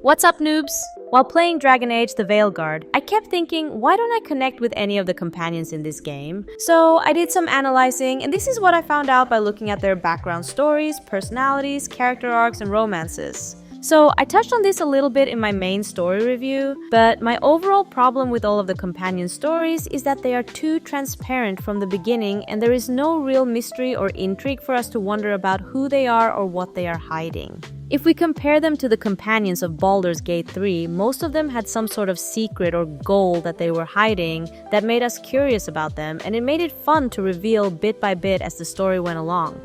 What's up, noobs? While playing Dragon Age the Veilguard, I kept thinking, why don't I connect with any of the companions in this game? So I did some analyzing, and this is what I found out by looking at their background stories, personalities, character arcs, and romances. So I touched on this a little bit in my main story review, but my overall problem with all of the companion stories is that they are too transparent from the beginning and there is no real mystery or intrigue for us to wonder about who they are or what they are hiding. If we compare them to the companions of Baldur's Gate 3, most of them had some sort of secret or goal that they were hiding that made us curious about them, and it made it fun to reveal bit by bit as the story went along.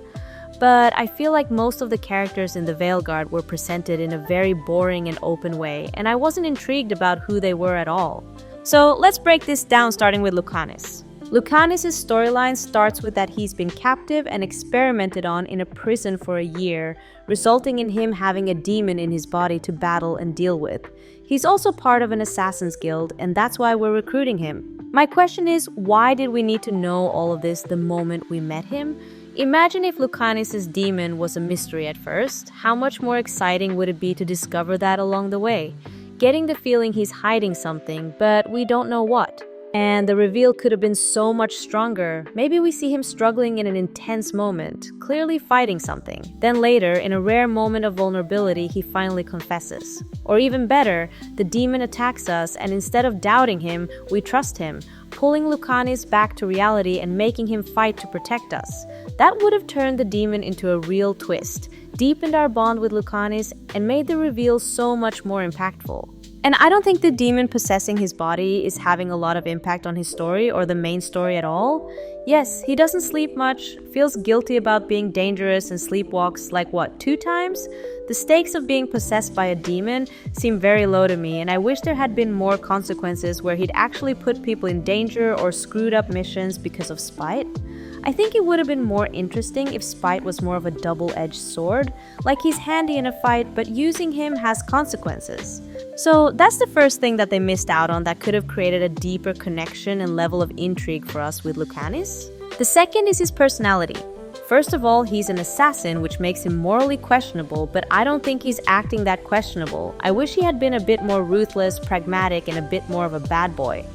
But I feel like most of the characters in the Veilguard were presented in a very boring and open way, and I wasn't intrigued about who they were at all. So let's break this down, starting with Lucanis. Lucanis' storyline starts with that he's been captive and experimented on in a prison for a year, resulting in him having a demon in his body to battle and deal with. He's also part of an assassin's guild, and that's why we're recruiting him. My question is, why did we need to know all of this the moment we met him? Imagine if Lucanis' demon was a mystery at first. How much more exciting would it be to discover that along the way? Getting the feeling he's hiding something, but we don't know what. And the reveal could have been so much stronger. Maybe we see him struggling in an intense moment, clearly fighting something. Then later, in a rare moment of vulnerability, he finally confesses. Or even better, the demon attacks us, and instead of doubting him, we trust him, pulling Lucanis back to reality and making him fight to protect us. That would have turned the demon into a real twist, deepened our bond with Lucanis, and made the reveal so much more impactful. And I don't think the demon possessing his body is having a lot of impact on his story or the main story at all. Yes, he doesn't sleep much, feels guilty about being dangerous and sleepwalks like 2 times? The stakes of being possessed by a demon seem very low to me, and I wish there had been more consequences where he'd actually put people in danger or screwed up missions because of spite. I think it would have been more interesting if spite was more of a double-edged sword, like he's handy in a fight, but using him has consequences. So that's the first thing that they missed out on that could have created a deeper connection and level of intrigue for us with Lucanis. The second is his personality. First of all, he's an assassin, which makes him morally questionable, but I don't think he's acting that questionable. I wish he had been a bit more ruthless, pragmatic, and a bit more of a bad boy.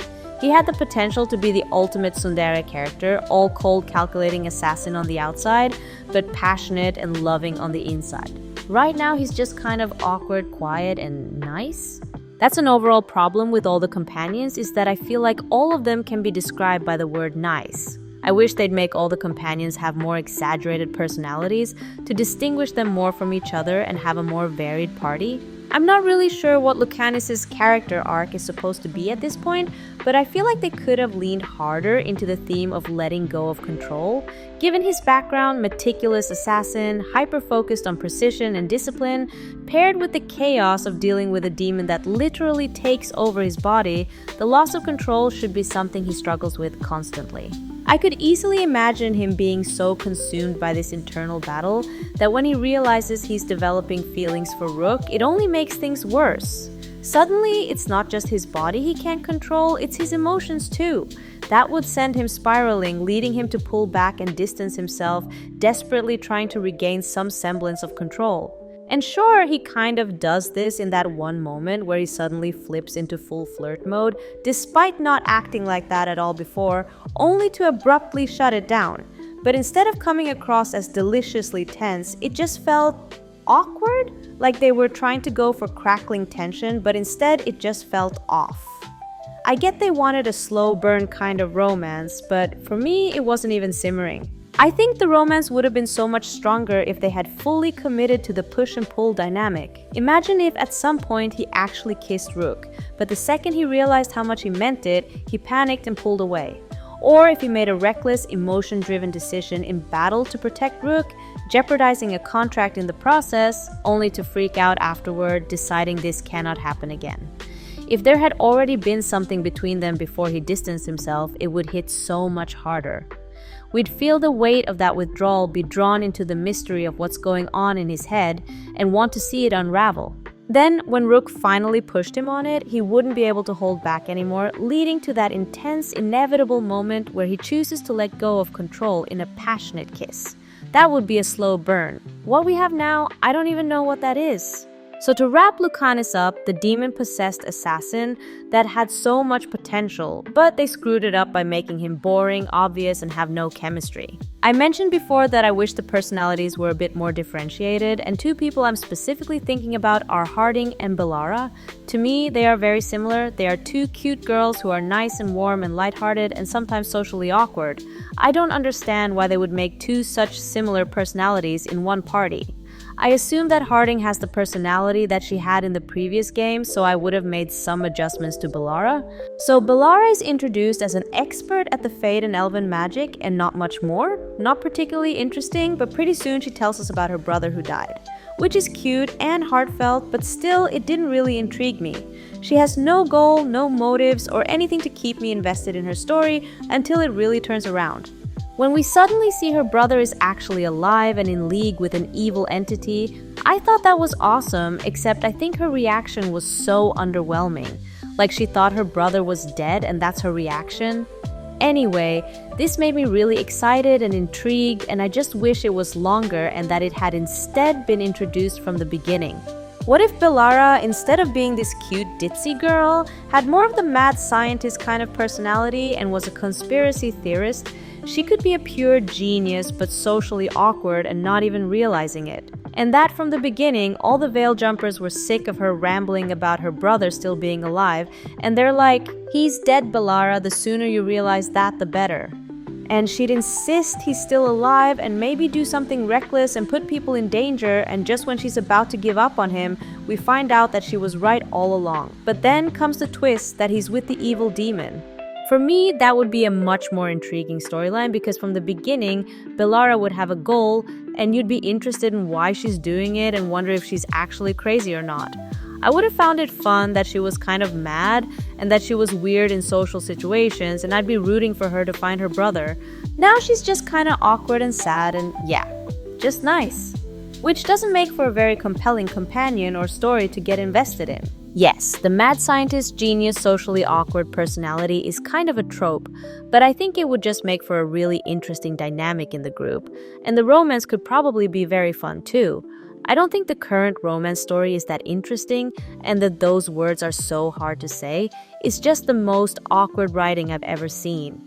He had the potential to be the ultimate tsundere character, all cold, calculating assassin on the outside, but passionate and loving on the inside. Right now, he's just kind of awkward, quiet, and nice. That's an overall problem with all the companions, is that I feel like all of them can be described by the word nice. I wish they'd make all the companions have more exaggerated personalities to distinguish them more from each other and have a more varied party. I'm not really sure what Lucanis' character arc is supposed to be at this point, but I feel like they could have leaned harder into the theme of letting go of control. Given his background, meticulous assassin, hyper-focused on precision and discipline, paired with the chaos of dealing with a demon that literally takes over his body, the loss of control should be something he struggles with constantly. I could easily imagine him being so consumed by this internal battle that when he realizes he's developing feelings for Rook, it only makes things worse. Suddenly, it's not just his body he can't control, it's his emotions too. That would send him spiraling, leading him to pull back and distance himself, desperately trying to regain some semblance of control. And sure, he kind of does this in that one moment where he suddenly flips into full flirt mode, despite not acting like that at all before, only to abruptly shut it down. But instead of coming across as deliciously tense, it just felt awkward, like they were trying to go for crackling tension, but instead it just felt off. I get they wanted a slow burn kind of romance, but for me, it wasn't even simmering. I think the romance would have been so much stronger if they had fully committed to the push and pull dynamic. Imagine if at some point he actually kissed Rook, but the second he realized how much he meant it, he panicked and pulled away. Or if he made a reckless, emotion-driven decision in battle to protect Rook, jeopardizing a contract in the process, only to freak out afterward, deciding this cannot happen again. If there had already been something between them before he distanced himself, it would hit so much harder. We'd feel the weight of that withdrawal be drawn into the mystery of what's going on in his head and want to see it unravel. Then, when Rook finally pushed him on it, he wouldn't be able to hold back anymore, leading to that intense, inevitable moment where he chooses to let go of control in a passionate kiss. That would be a slow burn. What we have now, I don't even know what that is. So to wrap Lucanis up, the demon-possessed assassin that had so much potential, but they screwed it up by making him boring, obvious, and have no chemistry. I mentioned before that I wish the personalities were a bit more differentiated, and two people I'm specifically thinking about are Harding and Bellara. To me, they are very similar. They are two cute girls who are nice and warm and lighthearted and sometimes socially awkward. I don't understand why they would make two such similar personalities in one party. I assume that Harding has the personality that she had in the previous game, so I would have made some adjustments to Bellara. So Bellara is introduced as an expert at the Fade and Elven magic and not much more. Not particularly interesting, but pretty soon she tells us about her brother who died. Which is cute and heartfelt, but still it didn't really intrigue me. She has no goal, no motives, or anything to keep me invested in her story until it really turns around. When we suddenly see her brother is actually alive and in league with an evil entity, I thought that was awesome, except I think her reaction was so underwhelming. Like she thought her brother was dead and that's her reaction. Anyway, this made me really excited and intrigued, and I just wish it was longer and that it had instead been introduced from the beginning. What if Bellara, instead of being this cute ditzy girl, had more of the mad scientist kind of personality and was a conspiracy theorist? She could be a pure genius but socially awkward and not even realizing it. And that from the beginning, all the Veil Jumpers were sick of her rambling about her brother still being alive, and they're like, "He's dead, Bellara, the sooner you realize that the better." And she'd insist he's still alive and maybe do something reckless and put people in danger, and just when she's about to give up on him, we find out that she was right all along. But then comes the twist that he's with the evil demon. For me, that would be a much more intriguing storyline because from the beginning, Bellara would have a goal and you'd be interested in why she's doing it and wonder if she's actually crazy or not. I would have found it fun that she was kind of mad and that she was weird in social situations, and I'd be rooting for her to find her brother. Now she's just kind of awkward and sad and yeah, just nice. Which doesn't make for a very compelling companion or story to get invested in. Yes, the mad scientist, genius, socially awkward personality is kind of a trope, but I think it would just make for a really interesting dynamic in the group, and the romance could probably be very fun too. I don't think the current romance story is that interesting, and that those words are so hard to say. It's just the most awkward writing I've ever seen.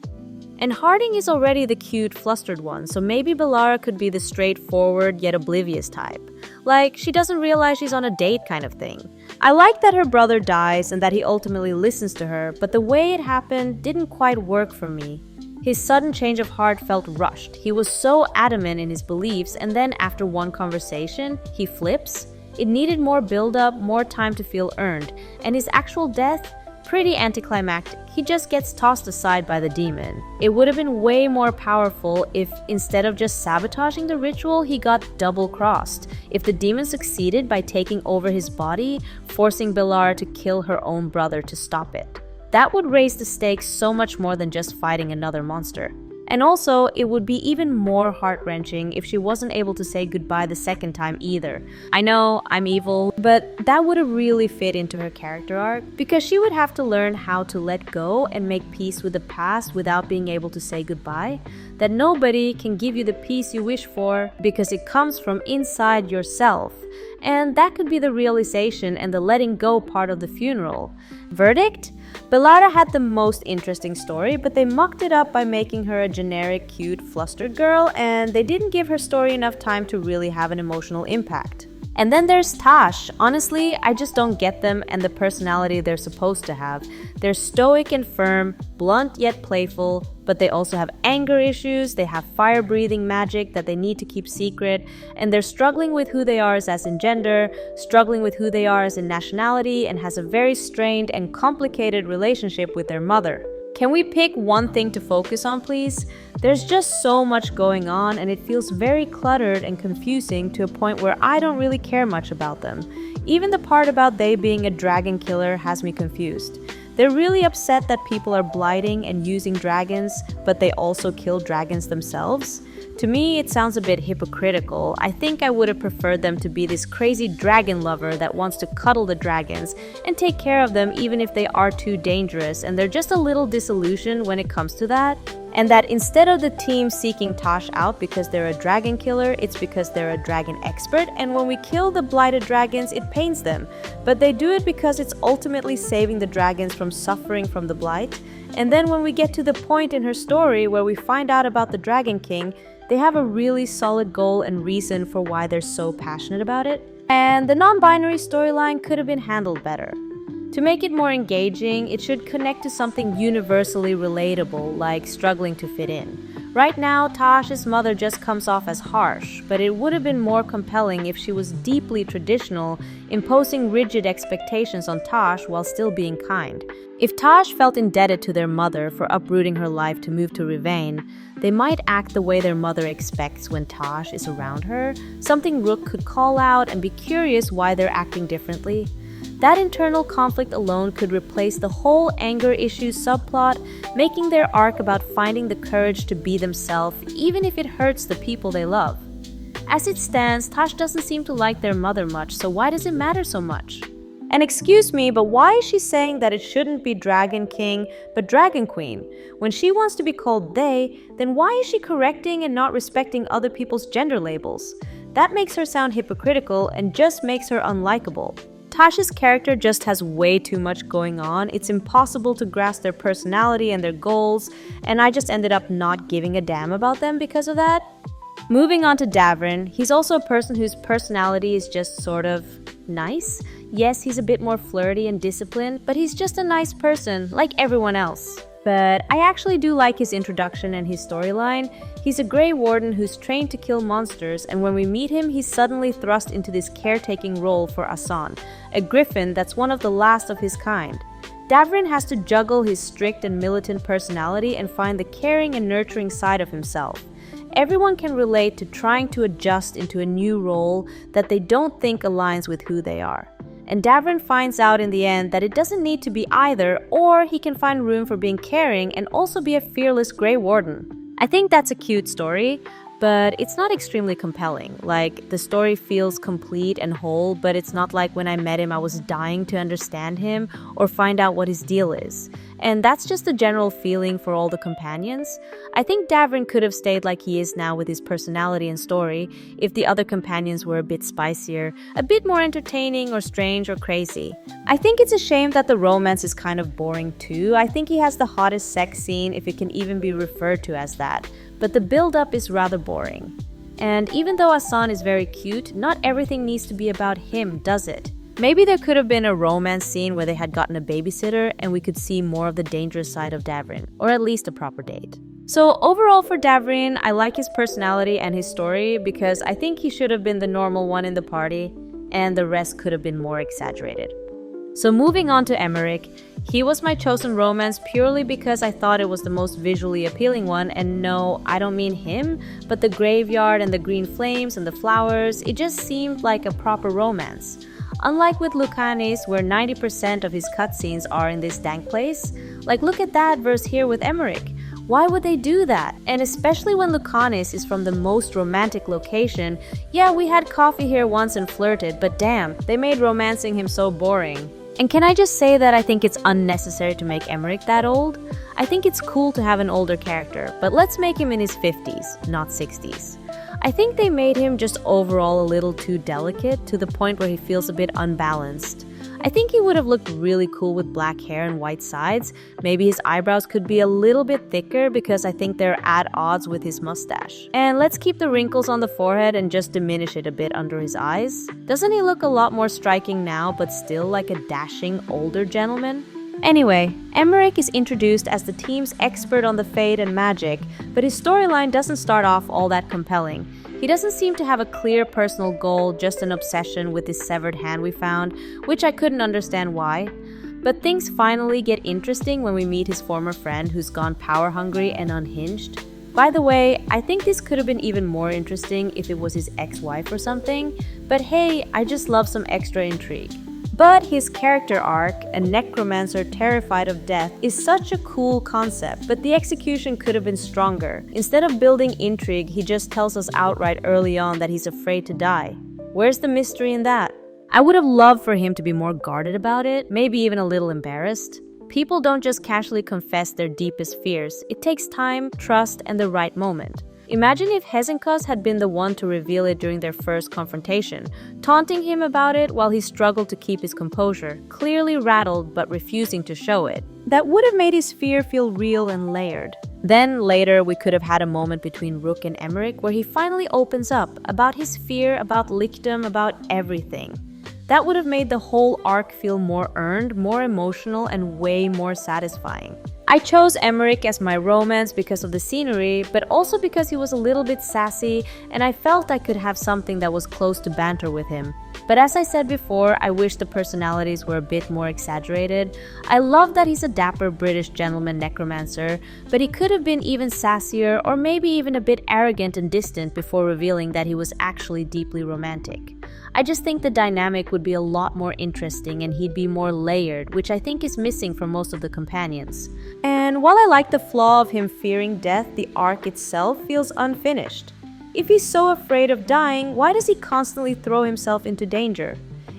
And Harding is already the cute, flustered one, so maybe Bellara could be the straightforward yet oblivious type. Like, she doesn't realize she's on a date kind of thing. I like that her brother dies and that he ultimately listens to her, but the way it happened didn't quite work for me. His sudden change of heart felt rushed. He was so adamant in his beliefs, and then after one conversation, he flips. It needed more build-up, more time to feel earned, and his actual death? Pretty anticlimactic. He just gets tossed aside by the demon. It would have been way more powerful if, instead of just sabotaging the ritual, he got double-crossed. If the demon succeeded by taking over his body, forcing Bellara to kill her own brother to stop it. That would raise the stakes so much more than just fighting another monster. And also, it would be even more heart-wrenching if she wasn't able to say goodbye the second time either. I know, I'm evil, but that would have really fit into her character arc, because she would have to learn how to let go and make peace with the past without being able to say goodbye. That nobody can give you the peace you wish for because it comes from inside yourself. And that could be the realization and the letting go part of the funeral. Verdict? Bellara had the most interesting story, but they mucked it up by making her a generic, cute, flustered girl, and they didn't give her story enough time to really have an emotional impact. And then there's Taash. Honestly, I just don't get them and the personality they're supposed to have. They're stoic and firm, blunt yet playful, but they also have anger issues, they have fire-breathing magic that they need to keep secret, and they're struggling with who they are as in gender, struggling with who they are as in nationality, and has a very strained and complicated relationship with their mother. Can we pick one thing to focus on, please? There's just so much going on, and it feels very cluttered and confusing to a point where I don't really care much about them. Even the part about they being a dragon killer has me confused. They're really upset that people are blighting and using dragons, but they also kill dragons themselves. To me, it sounds a bit hypocritical. I think I would have preferred them to be this crazy dragon lover that wants to cuddle the dragons and take care of them even if they are too dangerous and they're just a little disillusioned when it comes to that. And that instead of the team seeking Taash out because they're a dragon killer, it's because they're a dragon expert, and when we kill the blighted dragons, it pains them. But they do it because it's ultimately saving the dragons from suffering from the blight. And then when we get to the point in her story where we find out about the Dragon King, they have a really solid goal and reason for why they're so passionate about it. And the non-binary storyline could have been handled better. To make it more engaging, it should connect to something universally relatable, like struggling to fit in. Right now, Taash's mother just comes off as harsh, but it would have been more compelling if she was deeply traditional, imposing rigid expectations on Taash while still being kind. If Taash felt indebted to their mother for uprooting her life to move to Rivain, they might act the way their mother expects when Taash is around her, something Rook could call out and be curious why they're acting differently. That internal conflict alone could replace the whole anger issue subplot, making their arc about finding the courage to be themselves, even if it hurts the people they love. As it stands, Taash doesn't seem to like their mother much, so why does it matter so much? And excuse me, but why is she saying that it shouldn't be Dragon King, but Dragon Queen? When she wants to be called they, then why is she correcting and not respecting other people's gender labels? That makes her sound hypocritical and just makes her unlikable. Taash's character just has way too much going on. It's impossible to grasp their personality and their goals, and I just ended up not giving a damn about them because of that. Moving on to Davrin, he's also a person whose personality is just sort of nice. Yes, he's a bit more flirty and disciplined, but he's just a nice person, like everyone else. But I actually do like his introduction and his storyline. He's a Grey Warden who's trained to kill monsters, and when we meet him, he's suddenly thrust into this caretaking role for Asan, a griffin that's one of the last of his kind. Davrin has to juggle his strict and militant personality and find the caring and nurturing side of himself. Everyone can relate to trying to adjust into a new role that they don't think aligns with who they are. And Davrin finds out in the end that it doesn't need to be either, or he can find room for being caring and also be a fearless Grey Warden. I think that's a cute story, but it's not extremely compelling. Like, the story feels complete and whole, but it's not like when I met him I was dying to understand him or find out what his deal is. And that's just the general feeling for all the companions. I think Davrin could have stayed like he is now with his personality and story if the other companions were a bit spicier, a bit more entertaining or strange or crazy. I think it's a shame that the romance is kind of boring too. I think he has the hottest sex scene, if it can even be referred to as that, but the build-up is rather boring. And even though Asan is very cute, not everything needs to be about him, does it? Maybe there could have been a romance scene where they had gotten a babysitter and we could see more of the dangerous side of Davrin, or at least a proper date. So overall for Davrin, I like his personality and his story because I think he should have been the normal one in the party and the rest could have been more exaggerated. So moving on to Emmerich, he was my chosen romance purely because I thought it was the most visually appealing one, and no, I don't mean him, but the graveyard and the green flames and the flowers, it just seemed like a proper romance. Unlike with Lucanis, where 90% of his cutscenes are in this dank place, like look at that verse here with Emmerich. Why would they do that? And especially when Lucanis is from the most romantic location. Yeah, we had coffee here once and flirted, but damn, they made romancing him so boring. And can I just say that I think it's unnecessary to make Emmerich that old? I think it's cool to have an older character, but let's make him in his 50s, not 60s. I think they made him just overall a little too delicate to the point where he feels a bit unbalanced. I think he would have looked really cool with black hair and white sides. Maybe his eyebrows could be a little bit thicker because I think they're at odds with his mustache. And let's keep the wrinkles on the forehead and just diminish it a bit under his eyes. Doesn't he look a lot more striking now, but still like a dashing older gentleman? Anyway, Emmerich is introduced as the team's expert on the Fade and magic, but his storyline doesn't start off all that compelling. He doesn't seem to have a clear personal goal, just an obsession with this severed hand we found, which I couldn't understand why. But things finally get interesting when we meet his former friend who's gone power hungry and unhinged. By the way, I think this could have been even more interesting if it was his ex-wife or something, but hey, I just love some extra intrigue. But his character arc, a necromancer terrified of death, is such a cool concept, but the execution could have been stronger. Instead of building intrigue, he just tells us outright early on that he's afraid to die. Where's the mystery in that? I would have loved for him to be more guarded about it, maybe even a little embarrassed. People don't just casually confess their deepest fears. It takes time, trust, and the right moment. Imagine if Hezekiah had been the one to reveal it during their first confrontation, taunting him about it while he struggled to keep his composure, clearly rattled but refusing to show it. That would have made his fear feel real and layered. Then later we could have had a moment between Rook and Emmerich where he finally opens up about his fear, about Lichdom, about everything. That would have made the whole arc feel more earned, more emotional, and way more satisfying. I chose Emmerich as my romance because of the scenery, but also because he was a little bit sassy and I felt I could have something that was close to banter with him. But as I said before, I wish the personalities were a bit more exaggerated. I love that he's a dapper British gentleman necromancer, but he could have been even sassier or maybe even a bit arrogant and distant before revealing that he was actually deeply romantic. I just think the dynamic would be a lot more interesting and he'd be more layered, which I think is missing from most of the companions. And while I like the flaw of him fearing death, the arc itself feels unfinished. If he's so afraid of dying, why does he constantly throw himself into danger?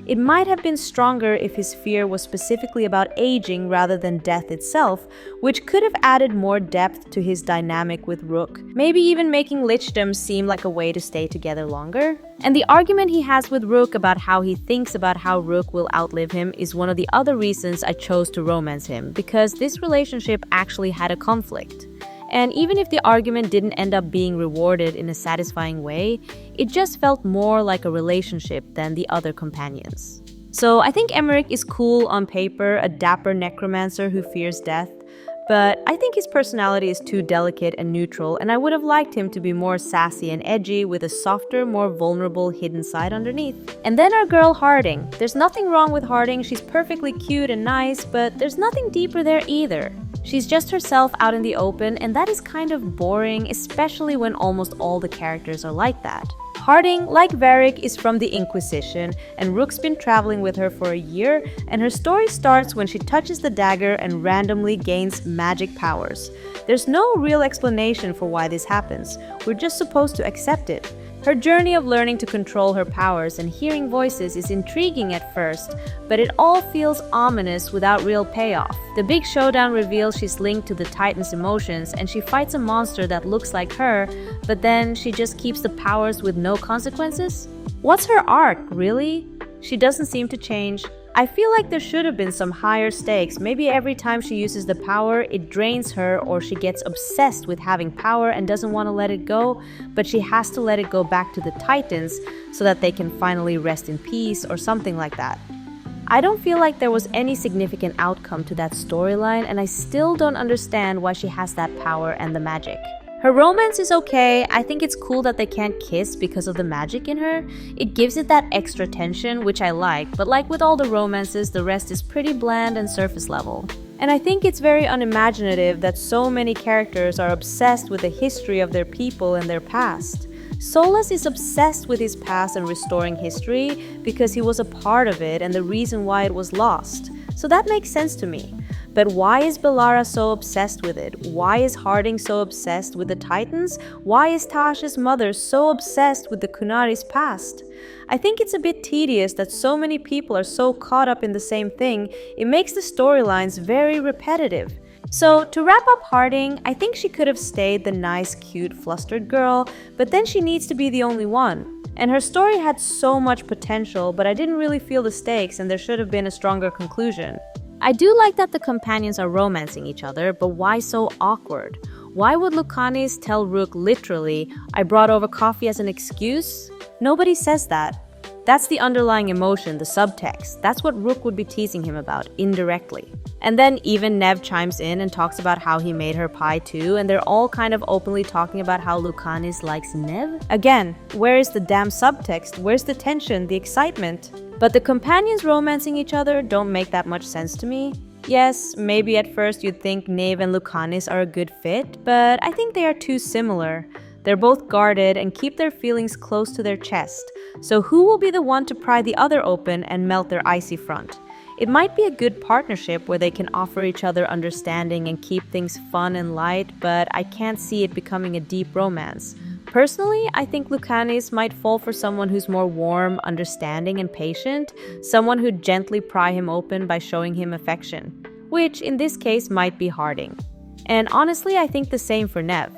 It might have been stronger if his fear was specifically about aging rather than death itself, which could have added more depth to his dynamic with Rook, maybe even making Lichdom seem like a way to stay together longer. And the argument he has with Rook about how he thinks about how Rook will outlive him is one of the other reasons I chose to romance him, because this relationship actually had a conflict. And even if the argument didn't end up being rewarded in a satisfying way, it just felt more like a relationship than the other companions. So I think Emmerich is cool on paper, a dapper necromancer who fears death, but I think his personality is too delicate and neutral, and I would have liked him to be more sassy and edgy with a softer, more vulnerable hidden side underneath. And then our girl Harding. There's nothing wrong with Harding, she's perfectly cute and nice, but there's nothing deeper there either. She's just herself out in the open, and that is kind of boring, especially when almost all the characters are like that. Harding, like Varric, is from the Inquisition, and Rook's been traveling with her for a year, and her story starts when she touches the dagger and randomly gains magic powers. There's no real explanation for why this happens, we're just supposed to accept it. Her journey of learning to control her powers and hearing voices is intriguing at first, but it all feels ominous without real payoff. The big showdown reveals she's linked to the Titan's emotions and she fights a monster that looks like her, but then she just keeps the powers with no consequences? What's her arc, really? She doesn't seem to change. I feel like there should have been some higher stakes. Maybe every time she uses the power, it drains her or she gets obsessed with having power and doesn't want to let it go, but she has to let it go back to the Titans so that they can finally rest in peace or something like that. I don't feel like there was any significant outcome to that storyline, and I still don't understand why she has that power and the magic. Her romance is okay. I think it's cool that they can't kiss because of the magic in her. It gives it that extra tension, which I like, but like with all the romances, the rest is pretty bland and surface level. And I think it's very unimaginative that so many characters are obsessed with the history of their people and their past. Solas is obsessed with his past and restoring history because he was a part of it and the reason why it was lost. So that makes sense to me. But why is Bellara so obsessed with it? Why is Harding so obsessed with the Titans? Why is Taash's mother so obsessed with the Kunari's past? I think it's a bit tedious that so many people are so caught up in the same thing. It makes the storylines very repetitive. So to wrap up Harding, I think she could have stayed the nice, cute, flustered girl, but then she needs to be the only one. And her story had so much potential, but I didn't really feel the stakes and there should have been a stronger conclusion. I do like that the companions are romancing each other, but why so awkward? Why would Lucanis tell Rook literally, "I brought over coffee" as an excuse? Nobody says that. That's the underlying emotion, the subtext. That's what Rook would be teasing him about, indirectly. And then even Neve chimes in and talks about how he made her pie too, and they're all kind of openly talking about how Lucanis likes Neve. Again, where is the damn subtext? Where's the tension, the excitement? But the companions romancing each other don't make that much sense to me. Yes, maybe at first you'd think Neve and Lucanis are a good fit, but I think they are too similar. They're both guarded and keep their feelings close to their chest. So who will be the one to pry the other open and melt their icy front? It might be a good partnership where they can offer each other understanding and keep things fun and light, but I can't see it becoming a deep romance. Personally, I think Lucanis might fall for someone who's more warm, understanding, and patient, someone who'd gently pry him open by showing him affection, which in this case might be Harding. And honestly, I think the same for Neve.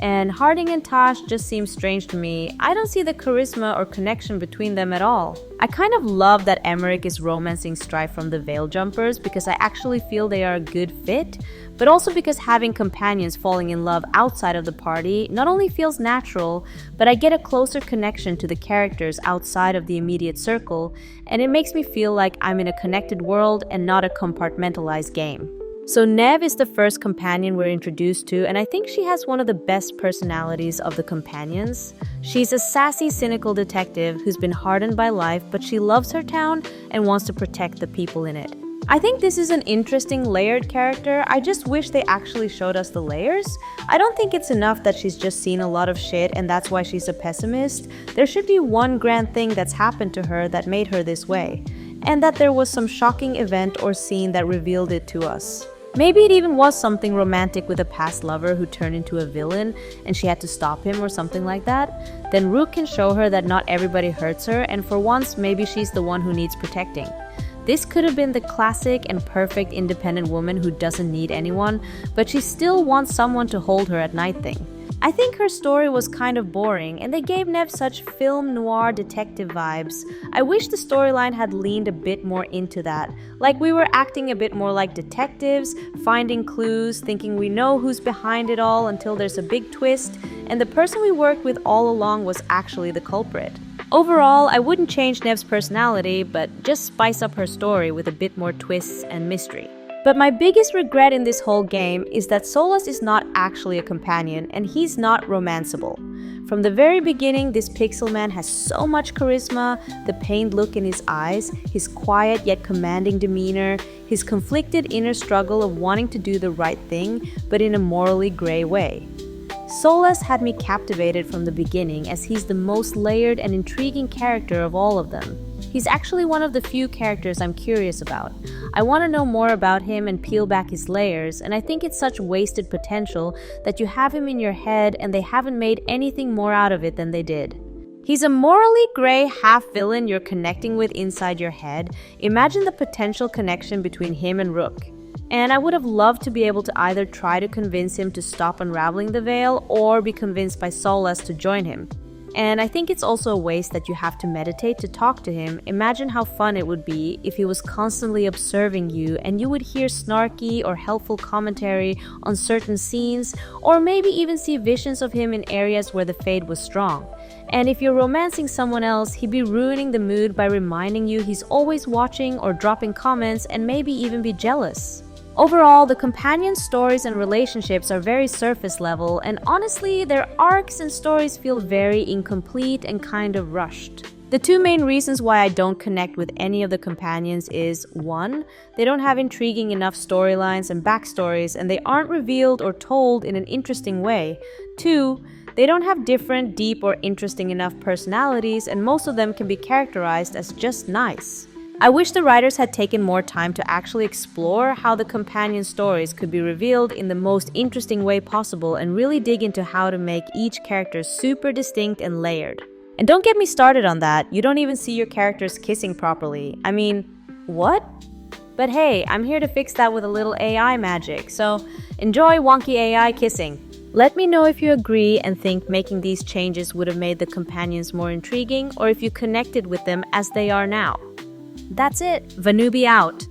And Harding and Taash just seem strange to me. I don't see the charisma or connection between them at all. I kind of love that Emmerich is romancing Strife from the Veil Jumpers because I actually feel they are a good fit, but also because having companions falling in love outside of the party not only feels natural, but I get a closer connection to the characters outside of the immediate circle, and it makes me feel like I'm in a connected world and not a compartmentalized game. So Neve is the first companion we're introduced to, and I think she has one of the best personalities of the companions. She's a sassy, cynical detective who's been hardened by life, but she loves her town and wants to protect the people in it. I think this is an interesting layered character. I just wish they actually showed us the layers. I don't think it's enough that she's just seen a lot of shit and that's why she's a pessimist. There should be one grand thing that's happened to her that made her this way, and that there was some shocking event or scene that revealed it to us. Maybe it even was something romantic with a past lover who turned into a villain and she had to stop him or something like that. Then Rook can show her that not everybody hurts her, and for once maybe she's the one who needs protecting. This could have been the classic and perfect independent woman who doesn't need anyone, but she still wants someone to hold her at night thing. I think her story was kind of boring, and they gave Neve such film noir detective vibes. I wish the storyline had leaned a bit more into that. Like we were acting a bit more like detectives, finding clues, thinking we know who's behind it all until there's a big twist, and the person we worked with all along was actually the culprit. Overall, I wouldn't change Neve's personality, but just spice up her story with a bit more twists and mystery. But my biggest regret in this whole game is that Solas is not actually a companion and he's not romanceable. From the very beginning, this pixel man has so much charisma, the pained look in his eyes, his quiet yet commanding demeanor, his conflicted inner struggle of wanting to do the right thing, but in a morally gray way. Solas had me captivated from the beginning as he's the most layered and intriguing character of all of them. He's actually one of the few characters I'm curious about. I want to know more about him and peel back his layers, and I think it's such wasted potential that you have him in your head and they haven't made anything more out of it than they did. He's a morally gray half-villain you're connecting with inside your head. Imagine the potential connection between him and Rook. And I would have loved to be able to either try to convince him to stop unraveling the veil or be convinced by Solas to join him. And I think it's also a waste that you have to meditate to talk to him. Imagine how fun it would be if he was constantly observing you and you would hear snarky or helpful commentary on certain scenes, or maybe even see visions of him in areas where the fade was strong. And if you're romancing someone else, he'd be ruining the mood by reminding you he's always watching or dropping comments and maybe even be jealous. Overall, the companion stories and relationships are very surface level, and honestly, their arcs and stories feel very incomplete and kind of rushed. The two main reasons why I don't connect with any of the companions is 1. They don't have intriguing enough storylines and backstories, and they aren't revealed or told in an interesting way. 2. They don't have different, deep, or interesting enough personalities, and most of them can be characterized as just nice. I wish the writers had taken more time to actually explore how the companion stories could be revealed in the most interesting way possible and really dig into how to make each character super distinct and layered. And don't get me started on that, you don't even see your characters kissing properly. I mean, what? But hey, I'm here to fix that with a little AI magic, so enjoy wonky AI kissing. Let me know if you agree and think making these changes would have made the companions more intriguing, or if you connected with them as they are now. That's it. Vanoobie out.